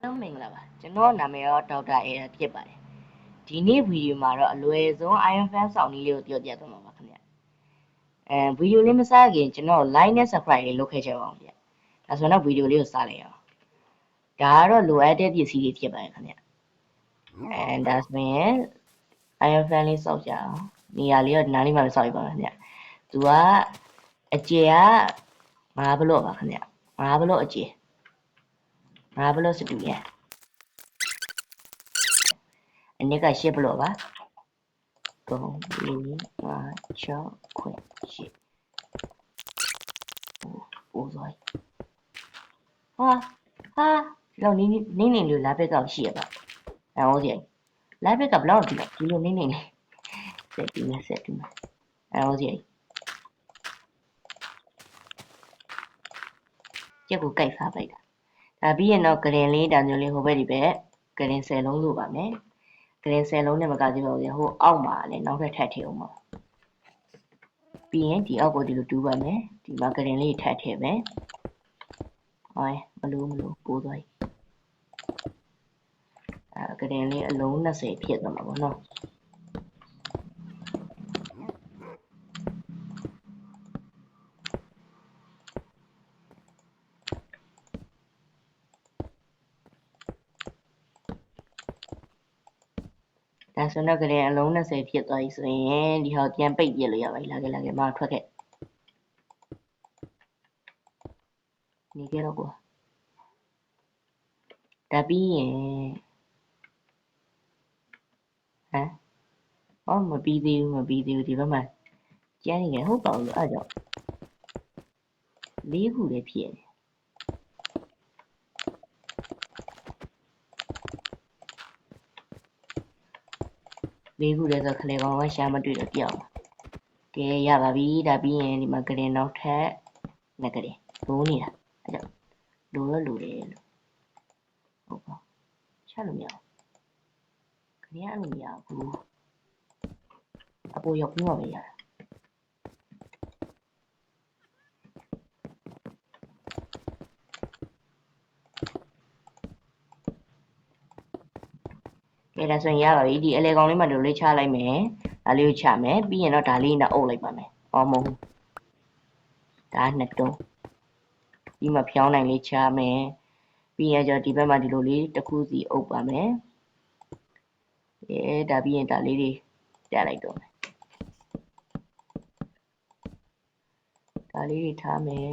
လုံးမင်္ဂလာပါကျွန်တော်နာမည်တော့ဒေါက်တာအေရာဖြစ်ပါတယ်ဒီနေ့ဗီဒီယိုမှာတော့အလွယ်ဆုံး Iron Fan ဆောင်းနည်းလေးကိုပြောပြသွားမှာပါခင်ဗျဗီဒီယိုလေးမစခင်ကျွန်တော် like နဲ့ subscribe လေးလုပ်ခဲ့ကြပါအောင်ဗျဒါဆိုတော့ဗီဒီယိုလေးကိုစလိုက်အောင်ဒါကတော့လိုအပ်တဲ့ပစ္စည်းတွေဖြစ်ပါတယ်ခင်ဗျဒါဆိုရင် Iron Fan လေးစောက်ကြအောင်နေရာလေးတော့နားလေးမှာစောက်ရပါမယ်ခင်ဗျသူကအကျယ်က5ဘလော့ပါခင်ဗျ5ဘလော့အကျယ်5ဘလော့စတူရအနည်းက10ဘလော့ပါ3 4 5 6 9 10โอ้ซอยဟာလောက်နေလို့လာဘက်ကရှိရပါဟုတ်စီလာဘက်ကဘလောက်ဒီလိုနေလေးဆက်ပြီးမယ်ဟုတ်စီကျက်ကိုကြိုက်စားလိုက်တာဒါပြီးရင်တော့ဂရင်လေးတန်မျိုးလေးဟိုဘက်ဒီဘက်ဂရင်10လုံးလို့ပါမယ်ဂရင်10လုံးနဲ့မကသေးပါဘူးဟိုအောက်မှာလည်းနောက်ထပ်ထပ်ထည့်အောင်ပါပြီးရင်ဒီအောက်ကိုဒီလိုတူးပါမယ်ဒီမှာဂရင်လေးထပ်ထည့်မယ်ဟိုမလို့ပိုးသွားပြီဂရင်လေးအလုံး20ဖြစ်သွားမှာပေါ့နော်ဒါဆိုတော့ဂရင်အလုံး20ဖြစ်သွားပြီဆိုရင်ဒီဟာပြန်ပိတ်ပြလို့ရပါပြီလာခဲ့မထွက်ခဲ့နေကြတော့ကွာဒါပြီးရင်မပြီးသေးဘူးဒီဘက်မှာကျန်းနေတယ်ဟုတ်ပါဘူးအဲ့ကြောင့်4ခုလည်းဖြစ်နေ4ခုလည်းဆိုခလေကောင်ကရှာမတွေ့တော့ပြောင်းကဲရပါပြီဒါပြီးရင်ဒီမှာဂရင်နောက်ထပ်ငကလေးလိုးနေတာအဲ့ကြောင့်လိုတယ်လို့ဟုတ်ပါချလို့မရဘူးခရီးအဲ့လိုမရဘူးအပေါ်ရောက်ပြီးမှပဲရတာကဲဒါဆိုရင်ရပါပြီဒီအလေကောင်လေးမှဒီလိုလေးချလိုက်မယ်ဒါလေးကိုချမယ်ပြီးရင်တော့ဒါလေးနဲ့အုပ်လိုက်ပါမယ်မဟုတ်ဒါနှစ်တုံးပြီးမှဖြောင်းနိုင်လေးချမယ်ပြီးရင်ကျတော့ဒီဘက်မှာဒီလိုလေးတစ်ခုစီအုပ်ပါမယ်ဒါပြီးရင်ဒါလေးတွေတက်လိုက်တော့မယ်ဒါလေးတွေထားမယ်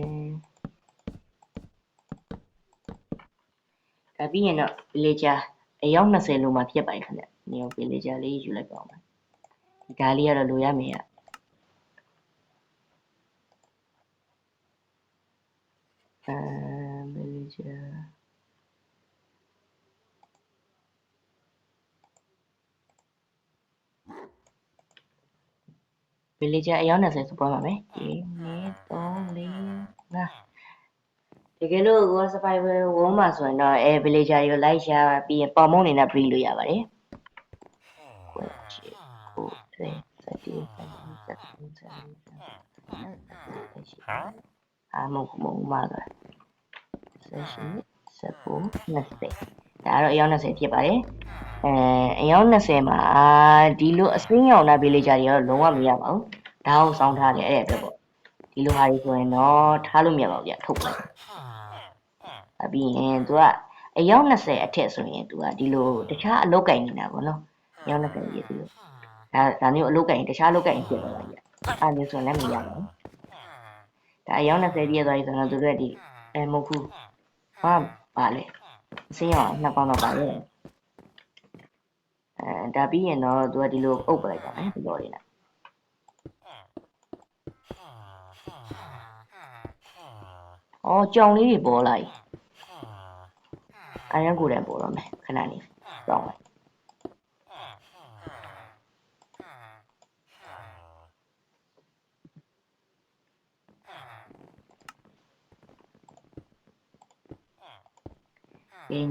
ဒါပြီးရင်တော့ villager အယောက်20လုံးမှဖြစ်ပါတယ်ခင်ဗျ။နေရော villager လေးယူလိုက်ပါဦးမယ်။ဒီဒါလေးကတော့လိုရမယ်။villager villager အယောက်20ဆိုပေါ်ပါမယ်။1 2 3 4 5တကယ်လို့ကို survival ဝုန်းမှာဆိုရင်တော့villager တွေကိုလိုက်ရှာပြီးရင်ပေါ်မုံနေနဲ့ breed လို့ရပါတယ်။မဟုတ်မှာက18 19 20ဒါတော့အယောက်20ဖြစ်ပါတယ်အယောက်20မှာဒီလိုအစင်းရောင်တာ villager တွေတော့လုံးဝမရပါဘူးဒါကိုစောင်းထားတယ်အဲ့အတွက်ပေါ့ဒီလိုဟာတွေဆိုရင်တော့ထားလို့မရပါဘူးဗျထုတ်လိုက်ပြီးရင်သူကအယောက်20အထက်ဆိုရင်သူကဒီလိုတခြားအလုပ်ကင်နေတာပေါ့နော်အယောက်20ရေးသူဒါမျိုးအလုပ်ကင်တခြားအလုပ်ကင်ဖြစ်သွားတာဗျအဲ့မျိုးဆိုရင်လည်းမရပါဘူးဒါအယောက်20ပြည့်သွားပြီဆိုတော့သူတို့ဒီမဟုတ်ဘူးဟာပါလေအစင်းရောင်နှစ်ပေါင်းတော့ပါရဲ့ဒါပြီးရင်တော့သူကဒီလိုအုပ်ပလိုက်တာဒီလိုလေးနဲ့ကြောင်လေးတွေပေါ်လာပြီအရန်ကိုယ်တိုင်ပေါ်တော့မယ်ခဏလေးကြောင်လိုက်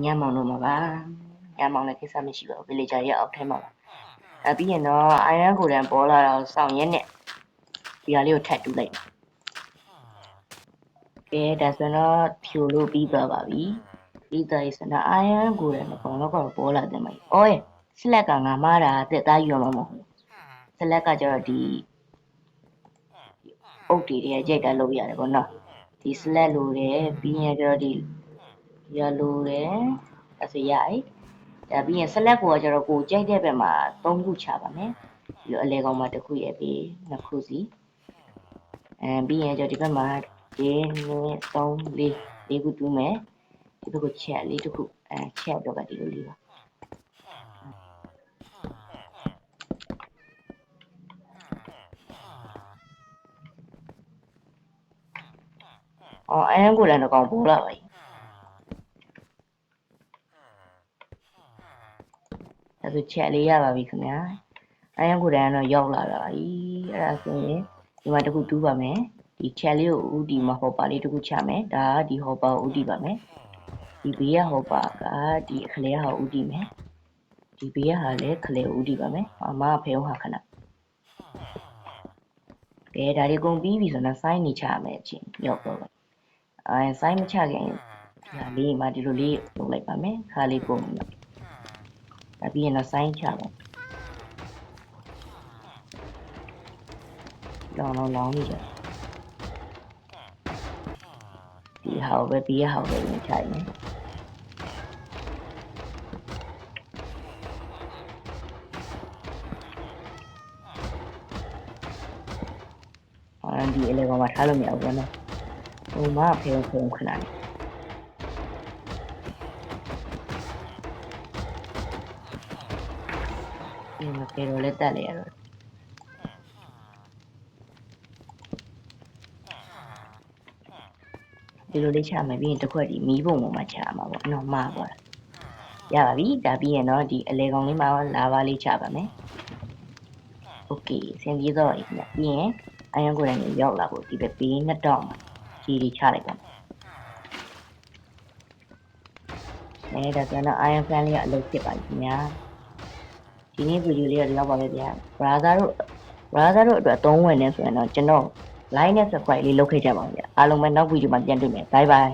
ညမောင်တော့မှာပါညမောင်လည်းကိစ္စမရှိပါဘူး villager ရဲ့အောက်ထဲမှာပါပြီးရင်တော့အရန်ကိုယ်တိုင်ပေါ်လာတော့စောင့်ရက်နဲ့ဒီဟာလေးကိုထပ်တူးလိုက်ဒါဆိုတော့ဖြိုလို့ပြီးသွားပါပြီ ဒီတိုင်းစနာအိုင်ကိုလည်းကောင်းတော့ပေါ်လာတယ်မကြီးအော်ဆလက်ကငါမားတာတက်သားယူရမှာမဟုတ်ဆလက်ကကျတော့ဒီအုတ်တွေကြိတ်တာလုပ်ရတယ်ပေါ့နော်ဒီဆလက်လိုတယ်ပြီးရင်ကျတော့ဒီရလိုတယ်အဲ့ဆိုရအဲ့ဒါပြီးရင်ဆလက်ကိုကျတော့ကိုကြိုက်တဲ့ဘက်မှာ3ခုချပါမယ်ပြီးတော့အလဲကောင်မှာတစ်ခုရပြီး2ခုစီပြီးရင်ကျတော့ဒီဘက်မှာ1 2 3 4ခုတူးမယ်ဒီဘက်ကိုချက်လေးတစ်ခုချက်တော့ကဒီလိုလေးပါအရင်ကိုလည်းတော့ကောင်းပေါ်လာပါအဲ့ဒါချက်လေးရပါပြီခင်ဗျာအရင်ကိုလည်းတော့ရောက်လာတာပြီအဲ့ဒါဆိုရင်ဒီမှာတစ်ခုတူးပါမယ်ဒီချက်လေးကိုဦးဒီမှာဟောပါလေးတစ်ခုချမယ်ဒါကဒီဟောပါဦးဒီပါမယ်ဒီဘေးရဟောပါကဒီခလဲဟာဦးဒီမယ်ဒီဘေးရဟာလည်းခလဲဦးဒီပါမယ်အမဖဲဟာခဏကဲဒါတွေကုန်ပြီးပြီဆိုတော့စိုင်းနေချရမယ်အချင်းရောက်တော့စိုင်းမချခင်ဒီဟာလေးမှာဒီလိုလေးလုပ်လိုက်ပါမယ်ခါလေးကုန်ပြီဒါပြီးရင်တော့စိုင်းချပါလောင်းနေကြဒီဟာပဲပြီးရဟာပဲချရမယ်ဒီအလေကောင်မှာထားလို့မရဘူးပေါ့နော်ဟိုမှာဖုံခဏလေးဒီမှာပေရောလက်တက်လေရတော့ဒီလိုလေးချမယ်ပြီးရင်တစ်ခွက်ဒီမီးပုံပေါ်မှာချမှာပေါ့နော်မှားပေါ့ရပါပြီဒါပြီးရင်တော့ဒီအလေကောင်လေးမှာလာပါလေးချပါမယ်โอเคဆင်ပြေတော့ပြီခင်ဗျပြီးရင်အယံကိုလည်းရောက်လာဖို့ဒီပဲပေးနှစ်တော့မှာကြီးကြီးချလိုက်ပါမယ်ဒါဆိုတော့အယံဖန်လေးကအလုပ်ဖြစ်ပါပြီခင်ဗျာဒီနေ့ဗီဒီယိုလေးတော့လောက်ပါပဲဗျာ brother တို့အတွက်အသုံးဝင်နေဆိုရင်တော့ကျွန်တော် like နဲ့ subscribe လေးလုပ်ခဲ့ကြပါဦးဗျာအားလုံးပဲနောက်ဗီဒီယိုမှာပြန်တွေ့မယ် bye bye